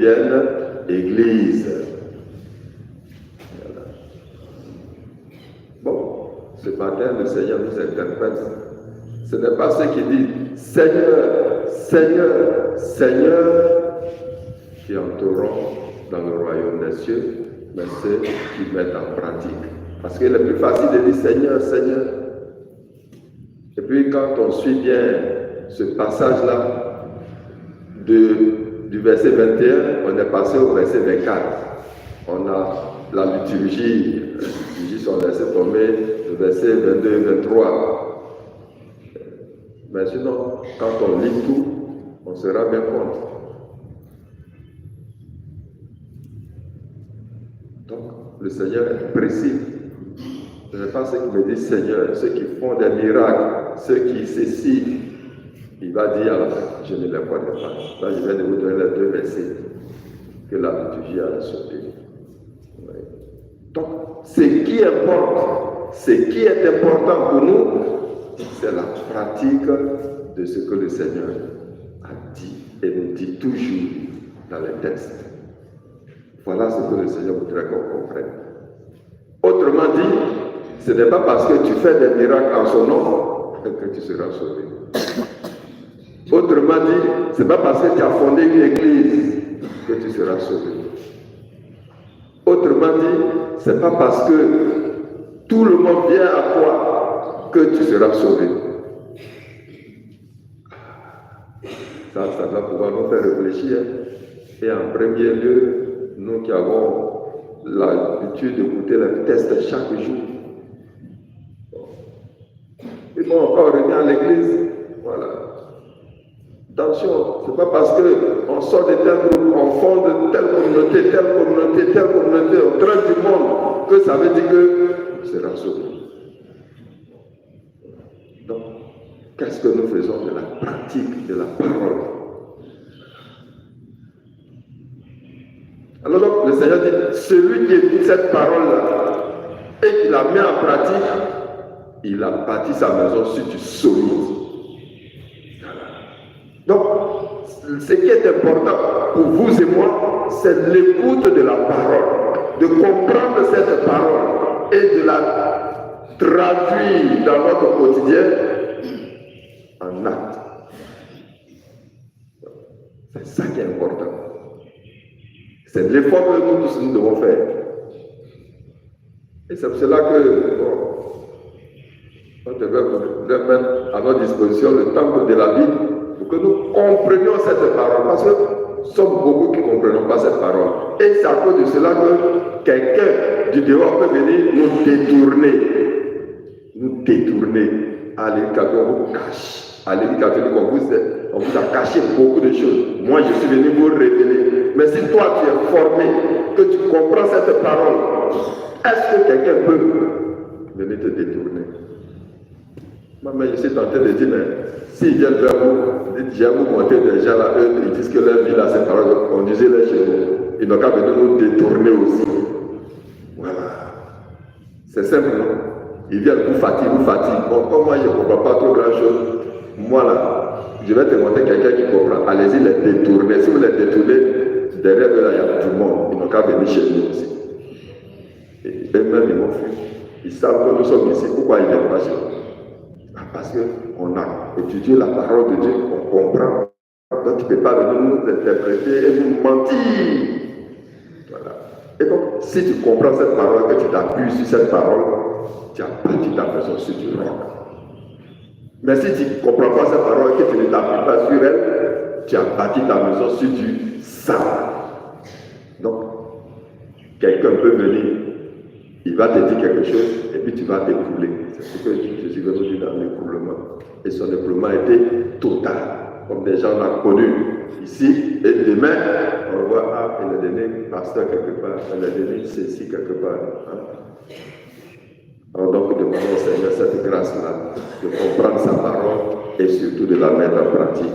devienne Église. Voilà. Bon, ce matin, le Seigneur nous interpelle. Ce n'est pas ceux qui disent Seigneur, Seigneur, Seigneur qui entreront dans le royaume des cieux, mais ceux qui mettent en pratique. Parce qu'il est plus facile de dire Seigneur, Seigneur. Et puis quand on suit bien ce passage-là, du verset 21, on est passé au verset 24. On a la liturgie, on laissé tomber le verset 22 et 23. Mais sinon, quand on lit tout, on se rend bien compte. Donc, le Seigneur est précis. Ce n'est pas ceux qui me disent Seigneur, ceux qui font des miracles, ceux qui ceci. Il va dire à la fin, je ne les connais pas. Là, je viens de vous donner les 2 versets que la liturgie a sauté. Oui. Donc, ce qui importe, ce qui est important pour nous, c'est la pratique de ce que le Seigneur a dit et nous dit toujours dans les textes. Voilà ce que le Seigneur voudrait qu'on comprenne. Autrement dit, ce n'est pas parce que tu fais des miracles en son nom que tu seras sauvé. Autrement dit, ce n'est pas parce que tu as fondé une église que tu seras sauvé. Autrement dit, ce n'est pas parce que tout le monde vient à toi que tu seras sauvé. Ça va pouvoir nous faire réfléchir. Et en premier lieu, nous qui avons l'habitude d'écouter les tests chaque jour. Et bon, encore revient à l'église. Voilà. Attention, ce n'est pas parce qu'on sort de tel groupe, on fonde telle communauté, au train du monde, que ça veut dire que sera sauvé. Donc, qu'est-ce que nous faisons de la pratique de la parole? Alors donc, le Seigneur dit, celui qui écoute cette parole-là et qui la met en pratique, il a bâti sa maison sur du solide. Donc, ce qui est important pour vous et moi, c'est l'écoute de la parole, de comprendre cette parole et de la traduire dans notre quotidien en acte. C'est ça qui est important. C'est l'effort que nous tous nous devons faire. Et c'est pour cela que, on devrait mettre à notre disposition le temple de la Bible pour que nous comprenions cette parole. Parce que nous sommes beaucoup qui ne comprenons pas cette parole. Et c'est à cause de cela que quelqu'un du dehors peut venir nous détourner. Nous détourner. À l'église catholique, on vous cache. À l'église catholique, on vous a caché beaucoup de choses. Moi, je suis venu vous révéler. Mais si toi, tu es formé, que tu comprends cette parole, est-ce que quelqu'un peut venir te détourner? Moi, je suis tenté de dire, mais s'ils viennent vers vous, dites, j'ai vous monter des gens là, eux, ils disent que leur vie là, c'est parole, on disait les chez nous. Ils n'ont qu'à venir nous détourner aussi. Voilà. C'est simple, non? Ils viennent vous fatiguer. Bon, comme moi, je ne comprends pas trop grand chose. Moi là, je vais te montrer quelqu'un qui comprend. Allez-y les détourner. Si vous les détournez, derrière eux là, il y a tout le monde. Ils n'ont qu'à venir chez nous aussi. Et eux-mêmes, ils m'ont fui. Ils savent que nous sommes ici. Pourquoi ils ne viennent pas chez nous? Parce qu'on a étudié la parole de Dieu, on comprend. Donc tu ne peux pas venir nous interpréter et nous mentir. Voilà. Et donc, si tu comprends cette parole, que tu t'appuies sur cette parole, tu as bâti ta maison sur du roc. Mais si tu ne comprends pas cette parole, que tu ne t'appuies pas sur elle, tu as bâti ta maison sur du sable. Donc, quelqu'un peut venir, il va te dire quelque chose, et puis tu vas t'écrouler. C'est ce que Jésus veut nous dire dans l'écroulement. Et son écroulement a été total, comme des gens l'ont connu ici. Et demain, on voit, ah, il a donné pasteur quelque part, il a donné ceci quelque part. Hein? Alors donc, demandons au Seigneur cette grâce-là, de comprendre sa parole et surtout de la mettre en pratique.